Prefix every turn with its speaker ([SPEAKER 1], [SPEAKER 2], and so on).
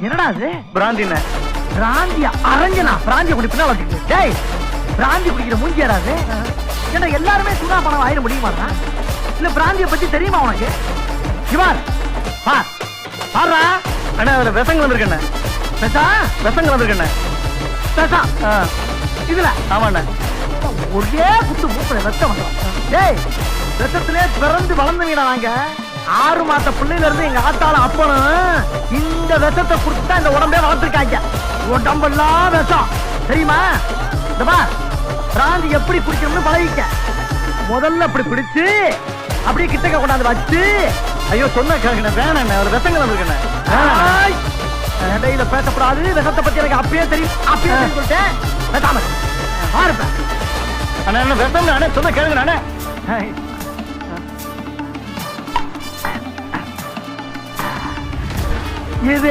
[SPEAKER 1] என்னடா அது?
[SPEAKER 2] பிராந்தின
[SPEAKER 1] பிராந்தியா? அரஞ்சனா பிராந்திய குடி பின்னால வச்சுக்கிட்டு. டேய், பிராந்தி குடிக்கிற மூஞ்சியாடா அது? ஏன்னா எல்லாருமே சுறா பணம் ஆயிட முடியுமாடா? இல்ல பிராந்திய பத்தி தெரியுமா உனக்கு? சிவார் பார் பாருடா.
[SPEAKER 2] அண்ணா அதுல விஷங்கள் வந்திருக்கண்ணே.
[SPEAKER 1] பெசா
[SPEAKER 2] விஷங்கள் வந்திருக்கண்ணே.
[SPEAKER 1] பெசா இதுல
[SPEAKER 2] ஆமாண்ணே.
[SPEAKER 1] ஒரே குத்து மூப்பட வெத்தம் வந்துடும். டேய், வெத்தத்திலே பிறந்து வளர்ந்தவீடா நாங்க. 6 மாச பிள்ளையில இருந்து எங்க ஆத்தால அப்பனும் இந்த விஷத்தை குடுத்துதான் இந்த உடம்பே வளர்த்துருக்காங்க. உடம்பெல்லாம் விஷம் தெரியுமா? இந்த பா, பிராந்தி எப்படி குடிக்கணும்னு பழகிக்க. முதல்ல அப்படி பிடிச்சு அப்படியே கிட்டக்க கொண்டாந்து வச்சு.
[SPEAKER 2] ஐயோ சொன்ன கேட்கண்ணே. வேணாண்ணே, ஒரு விஷங்கள் வந்திருக்கண்ணே.
[SPEAKER 1] இடையில பேசப்படாது. விஷத்தை பத்தி எனக்கு அப்பயே தெரியும். அப்பயே சொல்லிட்டேன். பேசாம பாருப்ப.
[SPEAKER 2] அண்ணா என்ன விஷம்? அண்ணே சொன்ன கேளுங்க அண்ணே.
[SPEAKER 1] இது